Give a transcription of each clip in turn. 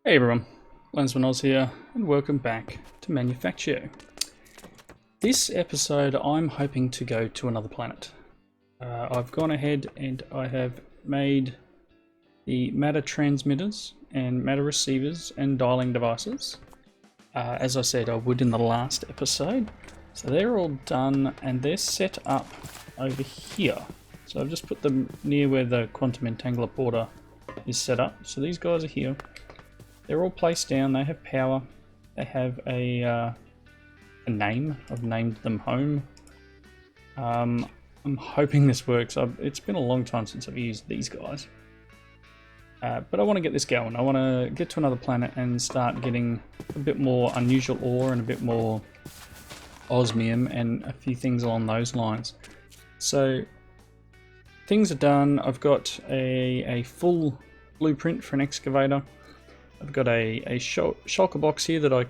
Hey everyone, Lensmanoz here, and welcome back to Manufactio. This episode I'm hoping to go to another planet. I've gone ahead and I have made the matter transmitters and matter receivers and dialing devices. As I said I would in the last episode. So they're all done and they're set up over here. So I've just put them near where the quantum entangler porter is set up. So these guys are here. They're all placed down, they have power, they have a name. I've named them home. I'm hoping this works. It's been a long time since I've used these guys. But I want to get this going. I want to get to another planet and start getting a bit more unusual ore and a bit more osmium and a few things along those lines. So things are done. I've got a full blueprint for an excavator. I've got a shulker box here that I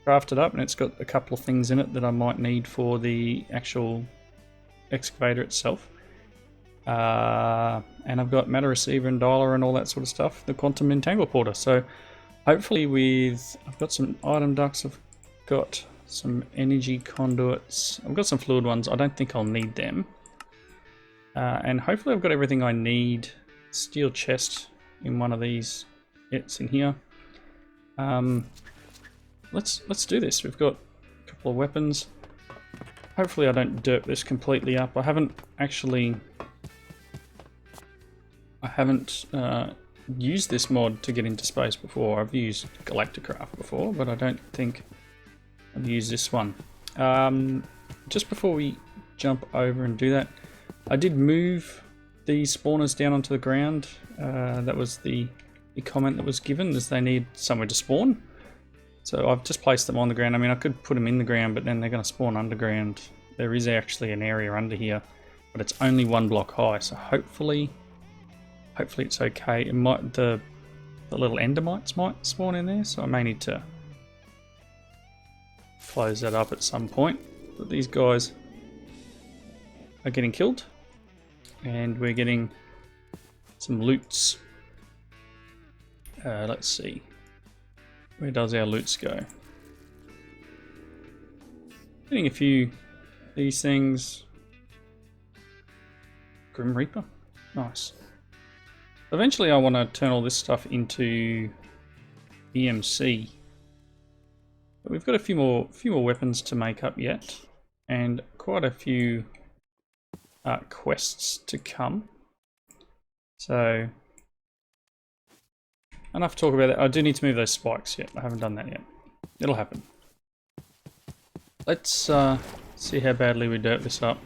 crafted up, and it's got a couple of things in it that I might need for the actual excavator itself. And I've got matter receiver and dialer and all that sort of stuff, the quantum entangler porter. So hopefully I've got some item ducts, I've got some energy conduits, I've got some fluid ones, I don't think I'll need them. And hopefully I've got everything I need. Steel chest in one of these, it's in here. Let's do this. We've got a couple of weapons. Hopefully I don't derp this completely up. I haven't used this mod to get into space before. I've used Galacticraft before, but I don't think I've used this one. Just before we jump over and do that, I did move these spawners down onto the ground. That was the comment that was given, is they need somewhere to spawn. So I've just placed them on the ground. I mean, I could put them in the ground, but then they're going to spawn underground. There is actually an area under here, but it's only one block high, so hopefully it's okay. It might, the little endermites might spawn in there, so I may need to close that up at some point. But these guys are getting killed, and we're getting some loots. Let's see. Where does our loots go? Getting a few of these things. Grim Reaper. Nice. Eventually I want to turn all this stuff into EMC. But we've got a few more weapons to make up yet. And quite a few quests to come. So enough talk about that. I do need to move those spikes yet. I haven't done that yet. It'll happen. Let's see how badly we dirt this up.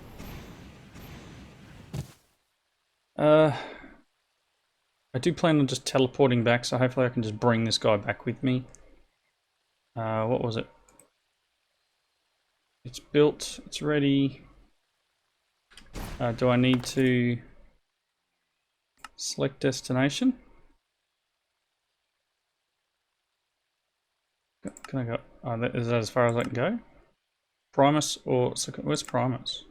I do plan on just teleporting back, so hopefully I can just bring this guy back with me. What was it? It's built. It's ready. Do I need to select destination? Can I go? Oh, is that as far as I can go? Primus or where's Primus?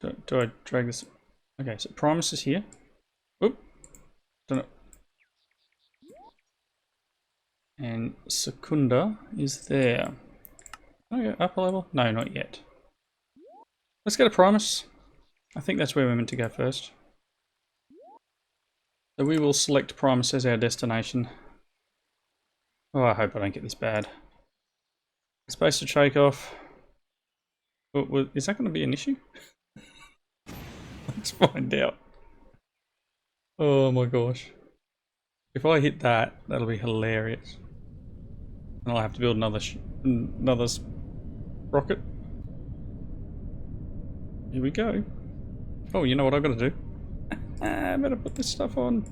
Do I drag this? Okay, so Primus is here. Oop. Don't know. And Secunda is there. Can I go up a level? No, not yet. Let's go to Primus. I think that's where we're meant to go first. So we will select Primus as our destination. Oh, I hope I don't get this bad. Space to shake off. Is that going to be an issue? Let's find out. Oh my gosh. If I hit that, that'll be hilarious. And I'll have to build another rocket. Here we go. Oh, you know what I've got to do? I better put this stuff on.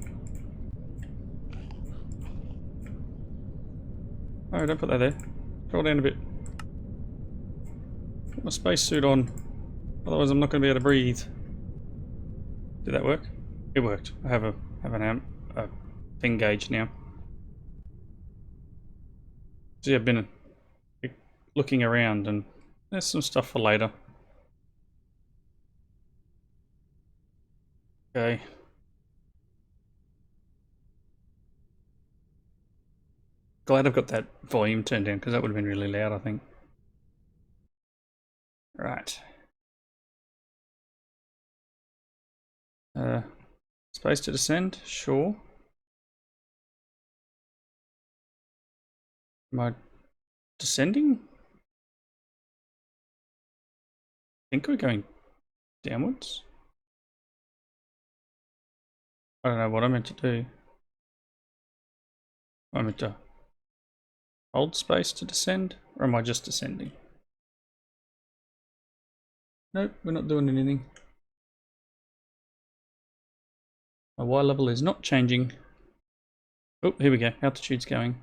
Oh, don't put that there. Scroll down a bit. Put my spacesuit on. Otherwise I'm not going to be able to breathe. Did that work? It worked. I have a thing gauge now. See, I've been looking around and there's some stuff for later. Okay. Glad I've got that volume turned down because that would have been really loud, I think. Right. Space to descend, sure. Am I descending? I think we're going downwards. I don't know what I meant to do. I meant to hold space to descend, or am I just descending? Nope, we're not doing anything. My Y level is not changing. Oh, here we go. Altitude's going.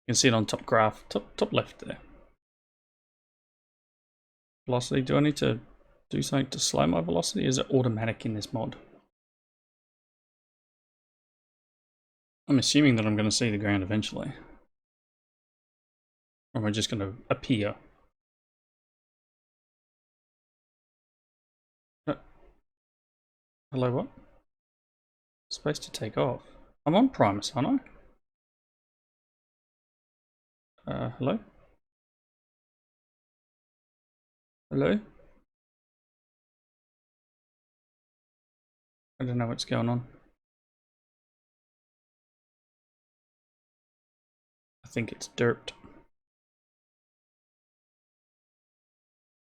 You can see it on top graph, top left there. Velocity. Do I need to do something to slow my velocity? Is it automatic in this mod? I'm assuming that I'm going to see the ground eventually. Or am I just going to appear? Hello, what? Space to take off. I'm on Primus, aren't I? Hello? Hello? I don't know what's going on. I think it's derped.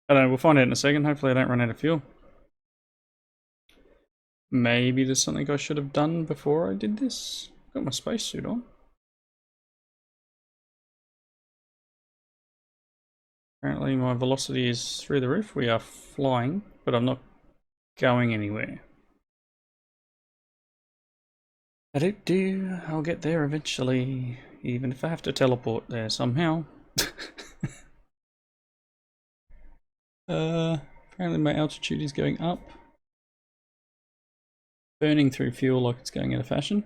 I don't know, we'll find out in a second. Hopefully I don't run out of fuel. Maybe there's something I should have done before I did this. Got my spacesuit on. Apparently my velocity is through the roof. We are flying, but I'm not going anywhere. I'll get there eventually, even if I have to teleport there somehow. Apparently my altitude is going up. Burning through fuel like it's going out of fashion.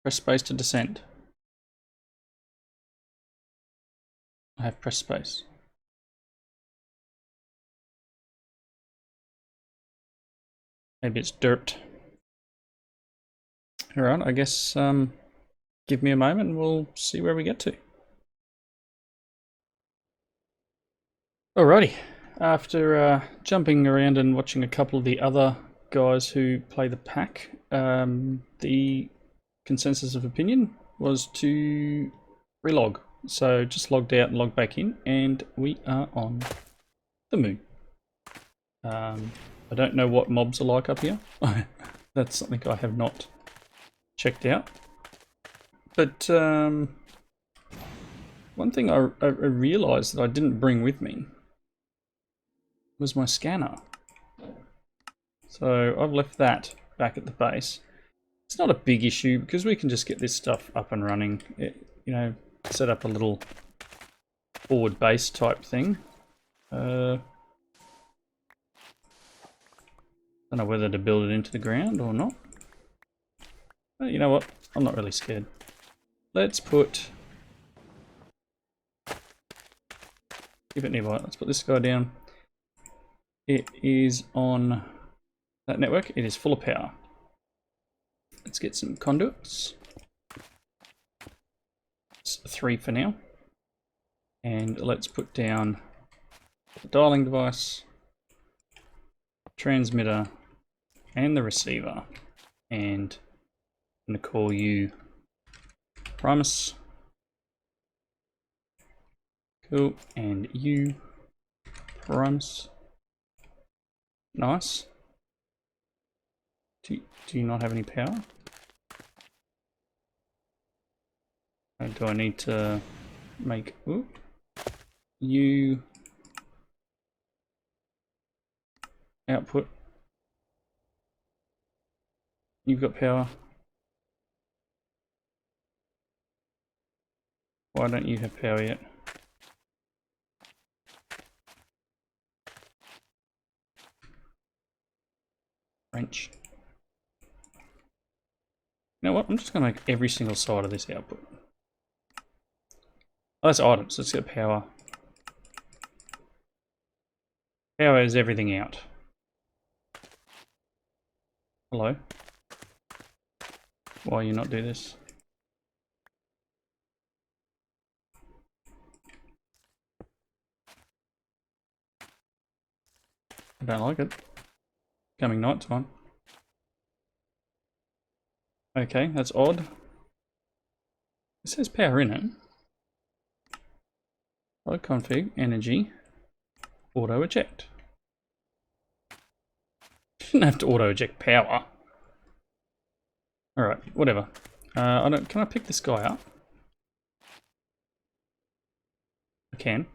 Press space to descend. I have pressed space. Maybe it's derped. Alright, I guess give me a moment and we'll see where we get to. Alrighty, after jumping around and watching a couple of the other guys who play the pack, the consensus of opinion was to relog. So just logged out and logged back in, and we are on the moon. I don't know what mobs are like up here. That's something I have not checked out. But one thing I realised that I didn't bring with me was my scanner. So I've left that back at the base. It's not a big issue because we can just get this stuff up and running. You know, set up a little forward base type thing. Don't know whether to build it into the ground or not. But you know what? I'm not really scared. Let's put... keep it nearby. Let's put this guy down. It is on that network. It is full of power. Let's get some conduits. It's 3 for now. And let's put down the dialing device, transmitter, and the receiver. And I'm going to call you Primus. Cool. And you Primus. Nice. Do you not have any power? Or do I need to make you output? You've got power. Why don't you have power yet? Wrench. You know what? I'm just going to make every single side of this output. Oh, that's items. Let's get power. Power is everything out. Hello. why you not do this. I don't like it. Coming night time. Okay, that's odd. It says power in it. Load config, energy, auto eject. Shouldn't have to auto eject power. Alright, whatever. Can I pick this guy up? I can.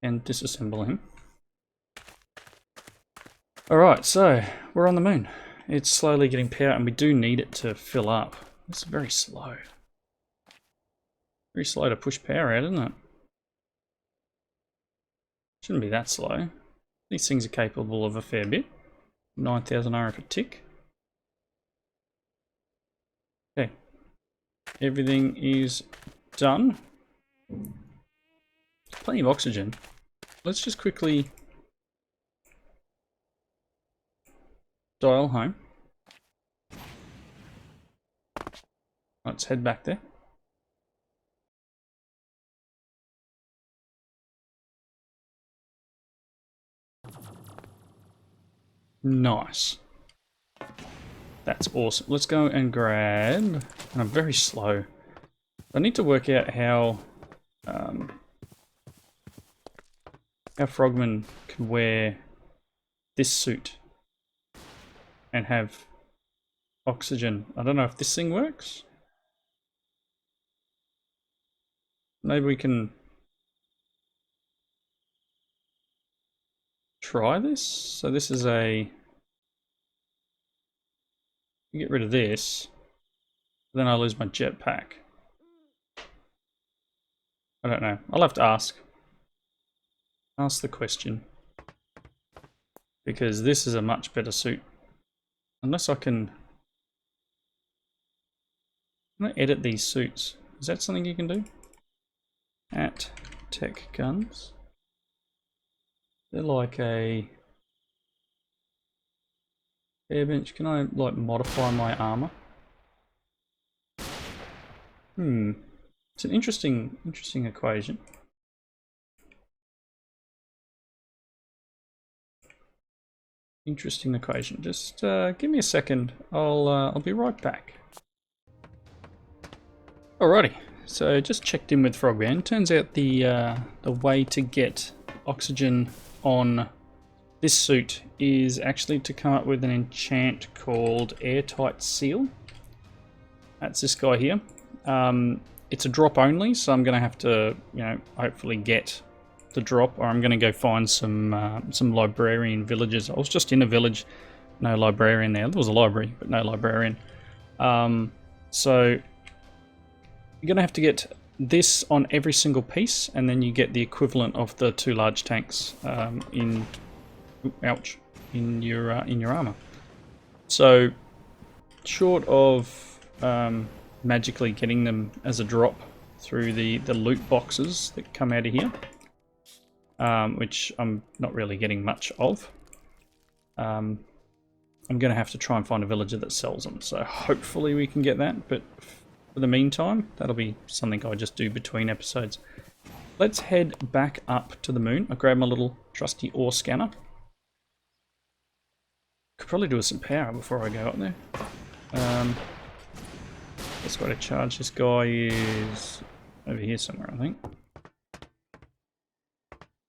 And disassemble him. Alright, so we're on the moon. It's slowly getting power and we do need it to fill up. It's very slow. Very slow to push power out, isn't it? Shouldn't be that slow. These things are capable of a fair bit. 9,000 RF a tick. Okay. Everything is done. Plenty of oxygen. Let's just quickly dial home. Let's head back there. Nice. That's awesome. Let's go and grab, and I'm very slow. I need to work out how Frogman can wear this suit and have oxygen. I don't know if this thing works. Maybe we can try this. So this is a... Get rid of this. Then I lose my jetpack. I don't know. I'll have to ask. Ask the question. Because this is a much better suit. Unless I can I edit these suits? Is that something you can do? At tech guns. They're like a airbench. Can I like modify my armor? It's an interesting equation. Interesting equation. Just give me a second. I'll be right back. Alrighty. So just checked in with Frogman. Turns out the way to get oxygen on this suit is actually to come up with an enchant called Airtight Seal. That's this guy here. It's a drop only, so I'm going to have to, you know, hopefully get the drop, or I'm going to go find some librarian villages. I was just in a village, no librarian there. There was a library, but no librarian. So you're going to have to get this on every single piece, and then you get the equivalent of the 2 large tanks in your armor. So short of magically getting them as a drop through the loot boxes that come out of here, which I'm not really getting much of, I'm going to have to try and find a villager that sells them. So hopefully we can get that, but for the meantime, that'll be something I just do between episodes. Let's head back up to the moon. I'll grab my little trusty ore scanner. Could probably do with some power before I go up there. Best way to charge this guy is over here somewhere, I think.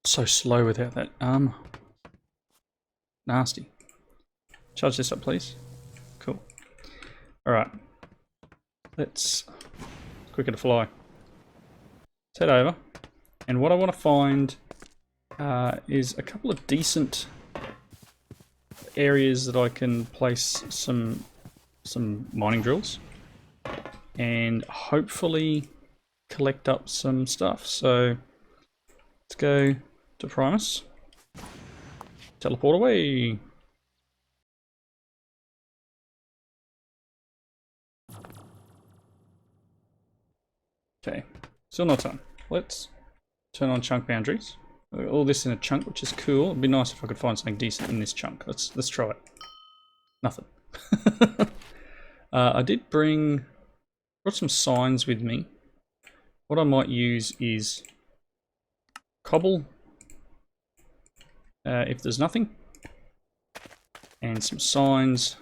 So slow without that armor. Nasty. Charge this up, please. Cool. Alright. It's quicker to fly. Let's head over. And what I want to find is a couple of decent areas that I can place some mining drills. And hopefully collect up some stuff. So let's go to Primus. Teleport away. Okay, still not done. Let's turn on chunk boundaries. All this in a chunk, which is cool. It'd be nice if I could find something decent in this chunk. Let's try it. Nothing. I did brought some signs with me. What I might use is cobble, if there's nothing, and some signs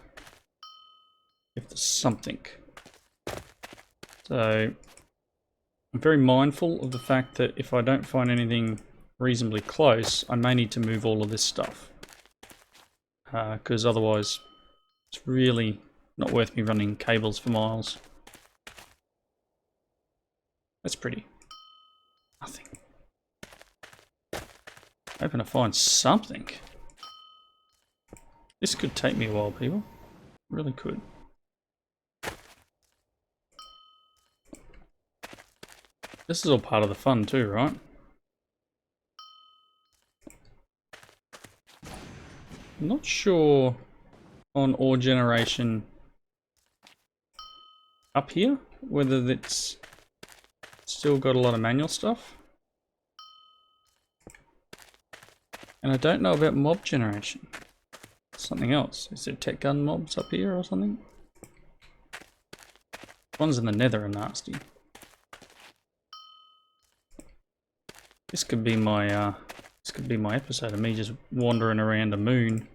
if there's something. So I'm very mindful of the fact that if I don't find anything reasonably close, I may need to move all of this stuff, because otherwise it's really not worth me running cables for miles. That's pretty. Nothing. Hoping to find something. This could take me a while, people. Really could. This is all part of the fun too, right? I'm not sure on ore generation up here whether it's still got a lot of manual stuff. And I don't know about mob generation. Something else. Is there tech gun mobs up here or something? Ones in the nether are nasty. This could be my episode of me just wandering around the moon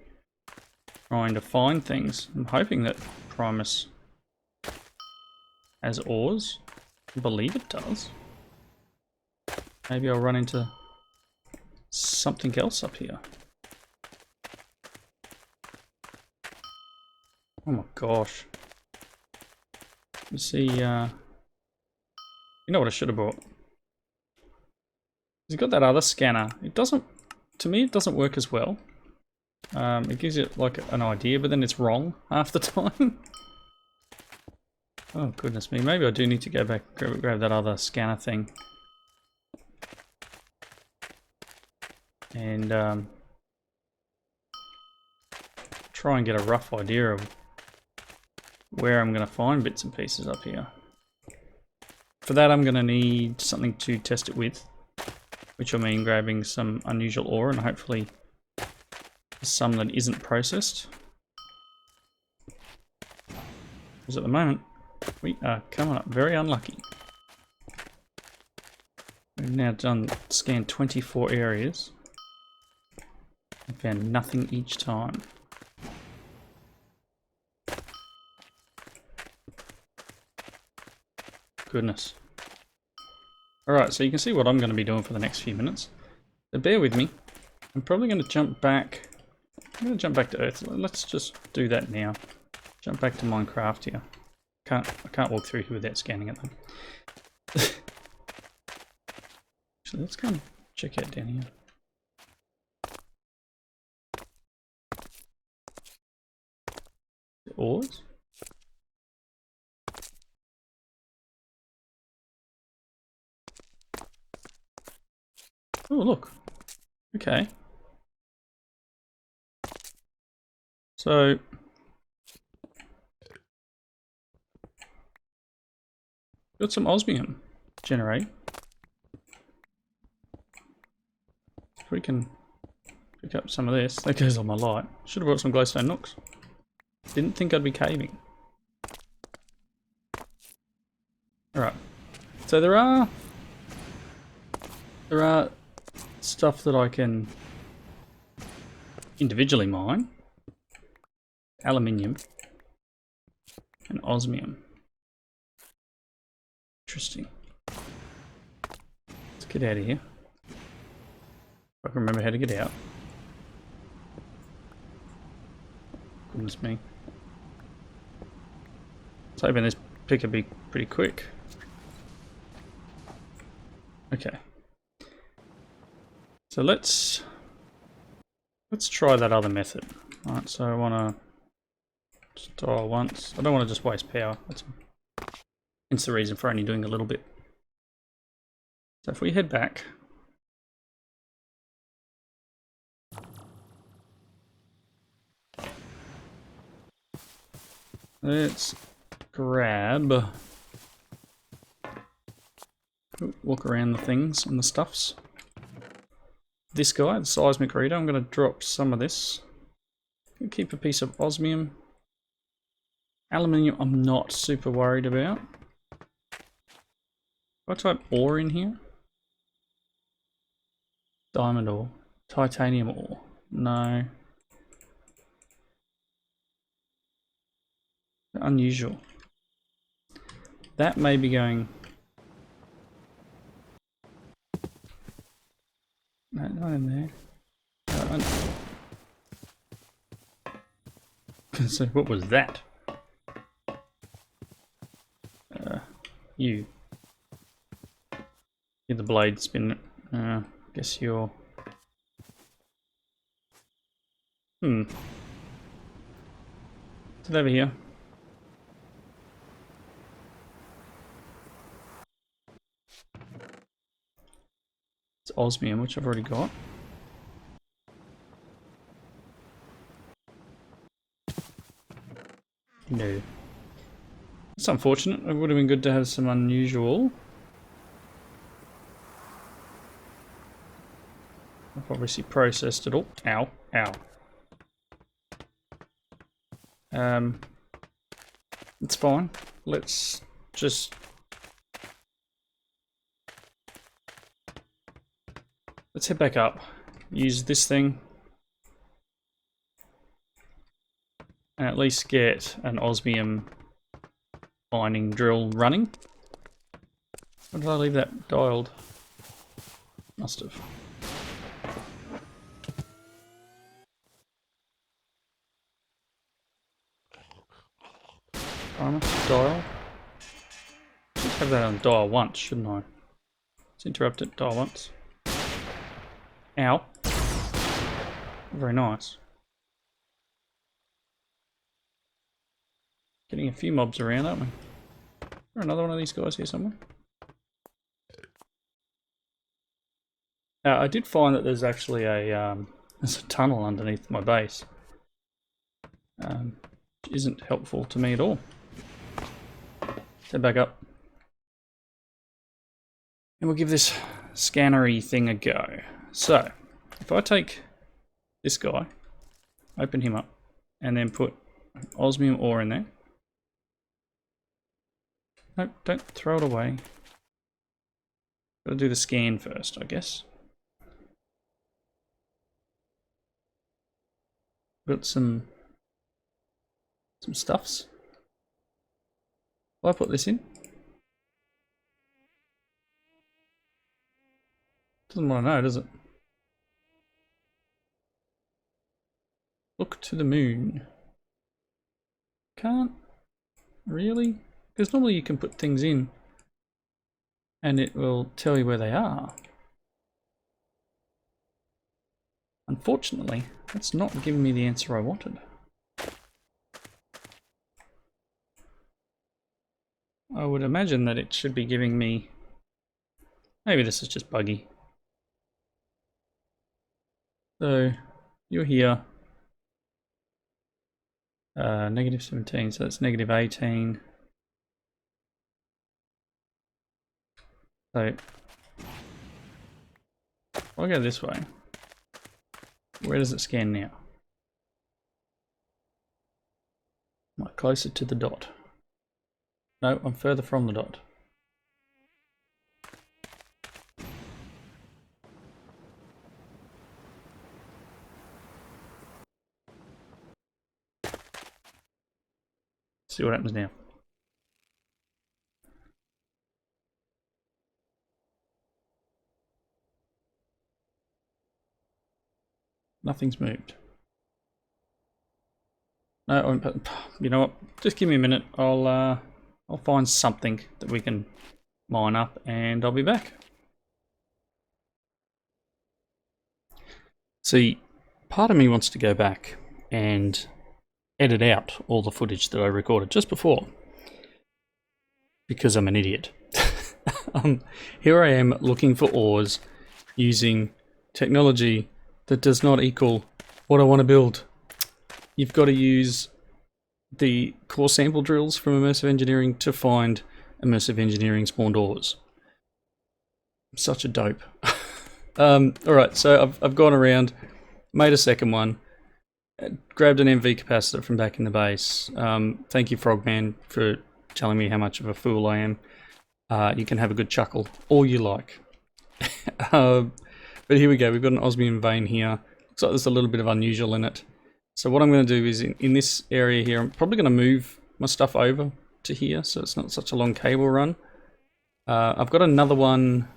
trying to find things. I'm hoping that Primus has ores. I believe it does. Maybe I'll run into something else up here. Oh my gosh. You see, you know what I should have bought? He's got that other scanner. It doesn't, to me, it doesn't work as well. It gives you like an idea, but then it's wrong half the time. Oh goodness me, maybe I do need to go back and grab that other scanner thing. And try and get a rough idea of where I'm going to find bits and pieces up here. For that I'm going to need something to test it with, which will mean grabbing some unusual ore and hopefully some that isn't processed. Because at the moment we are coming up very unlucky. We've now scanned 24 areas and found nothing each time. Goodness. Alright, so you can see what I'm going to be doing for the next few minutes. So bear with me. I'm probably going to jump back. I'm going to jump back to Earth. Let's just do that now. Jump back to Minecraft here. I can't walk through here without scanning it though. Actually, let's go and check out down here. The ores? Oh, look. Okay. So, got some osmium to generate. If we can pick up some of this, that goes on my light. Should have brought some glowstone nooks. Didn't think I'd be caving. Alright. So there are stuff that I can individually mine. Aluminium and osmium. Interesting. Let's get out of here. If I can remember how to get out. Goodness me. I was hoping this pick would be pretty quick. Okay. So let's try that other method. Alright, so I want to dial once. I don't want to just waste power. That's the reason for only doing a little bit. So if we head back. Let's grab, walk around the things and the stuffs. This guy, the Seismic Reader, I'm going to drop some of this. Keep a piece of osmium. Aluminium I'm not super worried about. If I type ore in here. Diamond ore. Titanium ore. No. Unusual. That may be going... No, not in there. So what was that? You. You're the blade spin. Guess you're... Is it over here? It's osmium, which I've already got. No. It's unfortunate. It would have been good to have some unusual. I've obviously processed it all. Ow. Ow. It's fine. Let's just... Let's head back up. Use this thing. And at least get an osmium mining drill running. Why did I leave that dialed? Must have. Dial. Should have that on dial once, shouldn't I? Let's interrupt it, dial once. Ow. Very nice. Getting a few mobs around, aren't we? Is there another one of these guys here somewhere? I did find that there's actually there's a tunnel underneath my base. Which isn't helpful to me at all. Let's head back up. And we'll give this scannery thing a go. So, if I take this guy, open him up, and then put osmium ore in there. Nope, don't throw it away. Gotta do the scan first, I guess. Got some stuffs. Will I put this in? Doesn't want to know, does it? Look to the moon. Can't really? Because normally you can put things in and it will tell you where they are. Unfortunately, that's not giving me the answer I wanted. I would imagine that it should be giving me... Maybe this is just buggy. So, you're here. Negative 17, so that's negative 18. So, if I go this way, where does it scan now? Am I closer to the dot? No, I'm further from the dot. See what happens now. Nothing's moved. No, you know what? Just give me a minute. I'll find something that we can mine up, and I'll be back. See, part of me wants to go back and edit out all the footage that I recorded just before, because I'm an idiot. Here I am looking for ores using technology that does not equal what I want to build. You've got to use the core sample drills from immersive engineering to find immersive engineering spawned ores. I'm such a dope. Alright, so I've gone around, made a second one, grabbed an MV capacitor from back in the base. Thank you, Frogman, for telling me how much of a fool I am. You can have a good chuckle, all you like. But here we go, we've got an osmium vein here. Looks like there's a little bit of unusual in it. So what I'm going to do is in this area here, I'm probably going to move my stuff over to here so it's not such a long cable run. I've got another one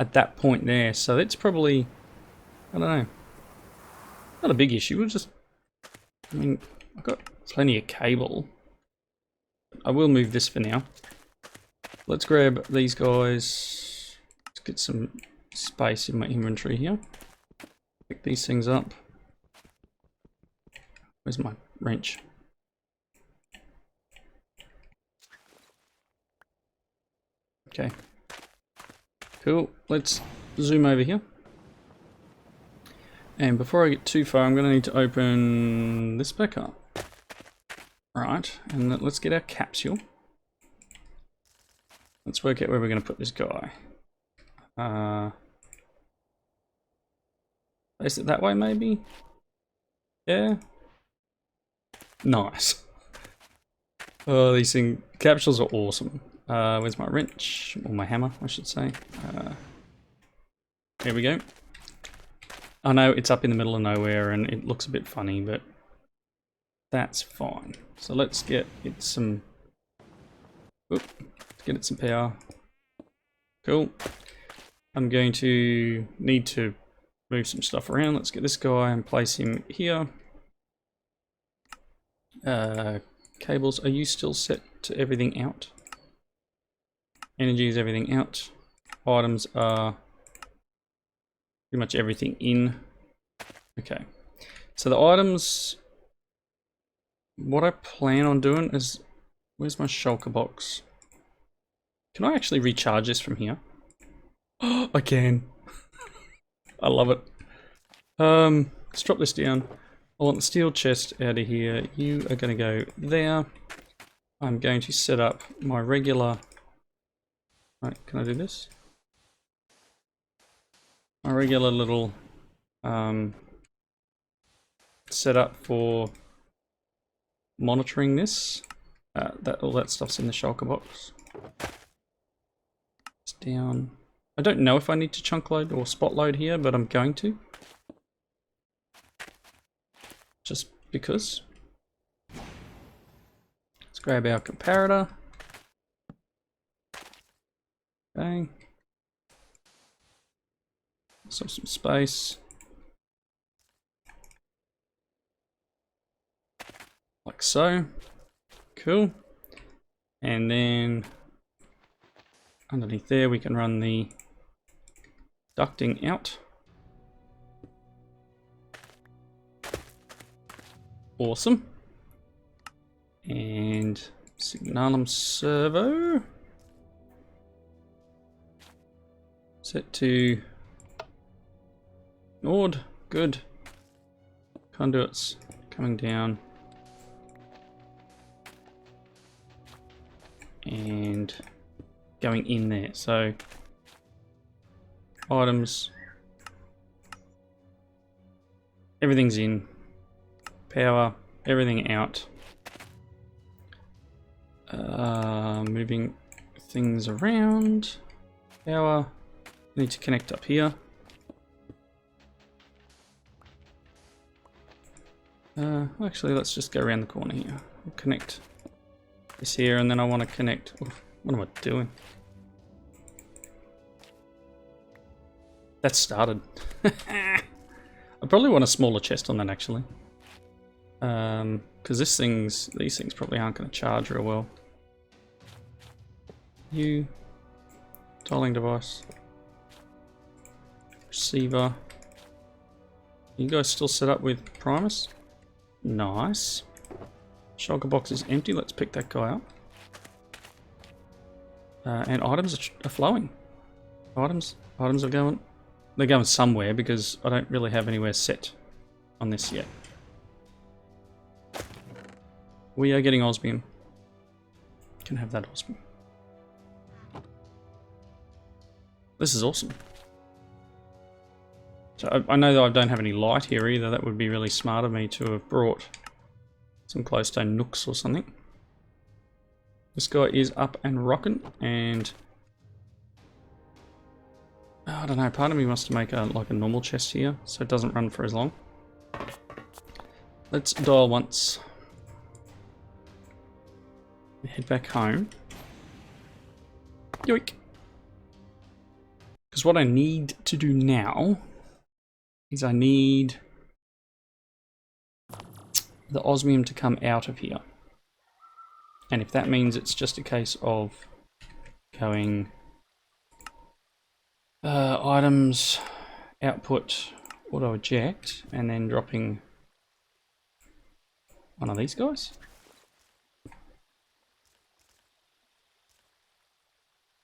at that point there, so it's probably, I don't know, not a big issue. We'll just, I mean, I've got plenty of cable. I will move this for now. Let's grab these guys. Let's get some space in my inventory here. Pick these things up. Where's my wrench? Okay. Cool. Let's zoom over here. And before I get too far, I'm going to need to open this back up. Right, and let's get our capsule. Let's work out where we're going to put this guy. Place it that way, maybe? Yeah. Nice. Oh, these capsules are awesome. Where's my wrench? Or my hammer, I should say. Here we go. I know it's up in the middle of nowhere and it looks a bit funny, but that's fine. So let's get it some... Oop, let's get it some power. Cool. I'm going to need to move some stuff around. Let's get this guy and place him here. Cables, are you still set to everything out? Energy is everything out. Items are pretty much everything in. Okay. So the items, what I plan on doing is, where's my shulker box? Can I actually recharge this from here? Oh, I can. I love it. Let's drop this down. I want the steel chest out of here. You are going to go there. I'm going to set up my regular... Right, can I do this? My regular little setup for monitoring this. All that stuff's in the shulker box. It's down. I don't know if I need to chunk load or spot load here, but I'm going to. Just because. Let's grab our comparator. Okay. So some space. Like so. Cool. And then underneath there we can run the ducting out. Awesome. And signalum servo. Set to Nord. Good. Conduits coming down. And going in there. So items. Everything's in. Power. Everything out. Moving things around. Power. Need to connect up here. Actually, let's just go around the corner here. We'll connect this here, and then I want to connect... Oh, what am I doing? That started. I probably want a smaller chest on that, actually. Because these things probably aren't going to charge real well. You... Dialing device. Receiver. You guys still set up with Primus? Nice. Shulker box is empty. Let's pick that guy up. And items are flowing. Items are going. They're going somewhere because I don't really have anywhere set on this yet. We are getting osmium. Can have that osmium. This is awesome. So I know that I don't have any light here either. That would be really smart of me to have brought some glowstone nooks or something. This guy is up and rocking, and I don't know, part of me wants to make like a normal chest here so it doesn't run for as long. Let's dial once. Head back home. Yoink! Because what I need to do now is I need the osmium to come out of here. And if that means it's just a case of going items, output, auto eject, and then dropping one of these guys.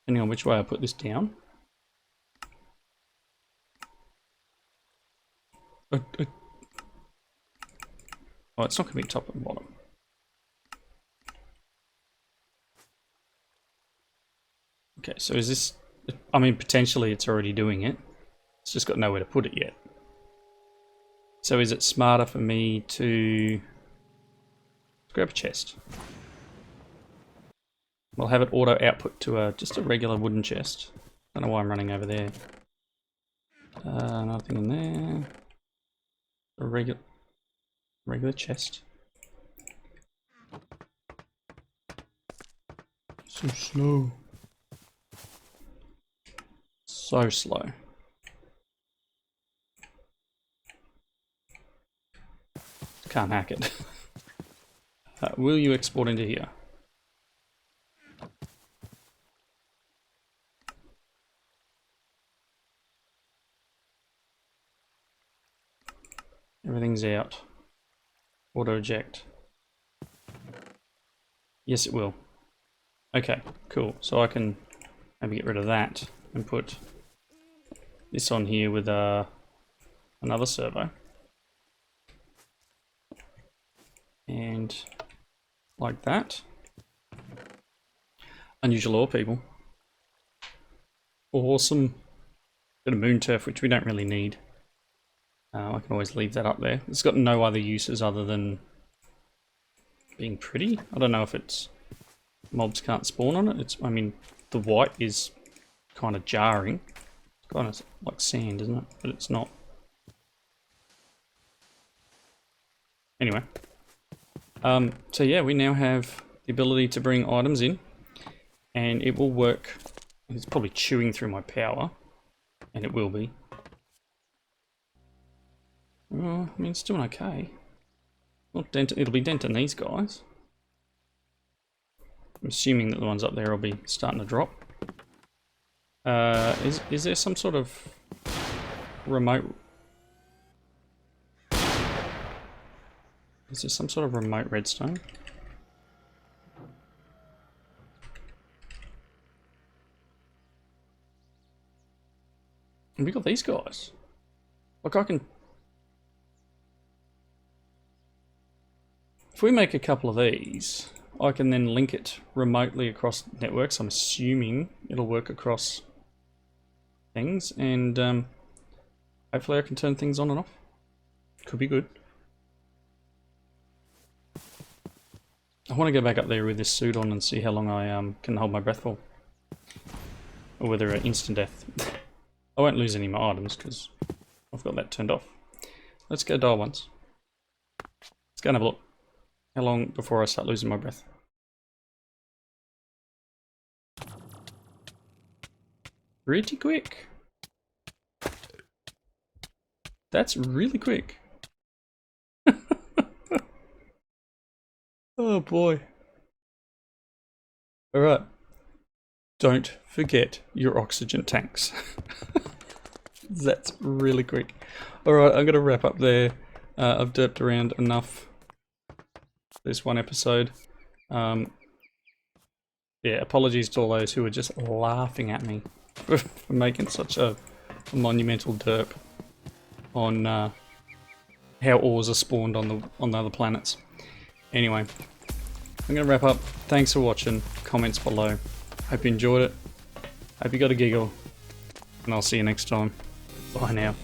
Depending on which way I put this down. Oh, it's not going to be top and bottom. Okay, so is this... I mean, potentially it's already doing it. It's just got nowhere to put it yet. So is it smarter for me to grab a chest? We'll have it auto output to just a regular wooden chest. Don't know why I'm running over there. Nothing in there. A regular chest. So slow. So slow. Can't hack it. Will you export into here? Everything's out. Auto eject. Yes, it will. Okay, cool. So I can maybe get rid of that and put this on here with another servo. And like that. Unusual ore, people. Awesome. Bit of moon turf, which we don't really need. I can always leave that up there. It's got no other uses other than being pretty. I don't know if it's mobs can't spawn on it. I mean, the white is kind of jarring. It's kind of like sand, isn't it? But it's not. Anyway. So yeah, we now have the ability to bring items in, and it will work. It's probably chewing through my power, and it will be. Well, I mean, it's doing okay. Not dent. It'll be denting these guys. I'm assuming that the ones up there will be starting to drop. Is there some sort of remote? Is there some sort of remote redstone? And we got these guys. Like I can. If we make a couple of these, I can then link it remotely across networks. I'm assuming it'll work across things, and hopefully I can turn things on and off. Could be good. I want to go back up there with this suit on and see how long I can hold my breath for. Or whether it's instant death. I won't lose any of my items because I've got that turned off. Let's go dial once. Let's go and have a look. How long before I start losing my breath? Pretty quick. That's really quick. Oh boy. Alright. Don't forget your oxygen tanks. That's really quick. Alright, I'm going to wrap up there. I've derped around enough this one episode. Yeah, apologies to all those who were just laughing at me for making such a monumental derp on how ores are spawned on the other planets. Anyway, I'm going to wrap up. Thanks for watching. Comments below. Hope you enjoyed it. Hope you got a giggle. And I'll see you next time. Bye now.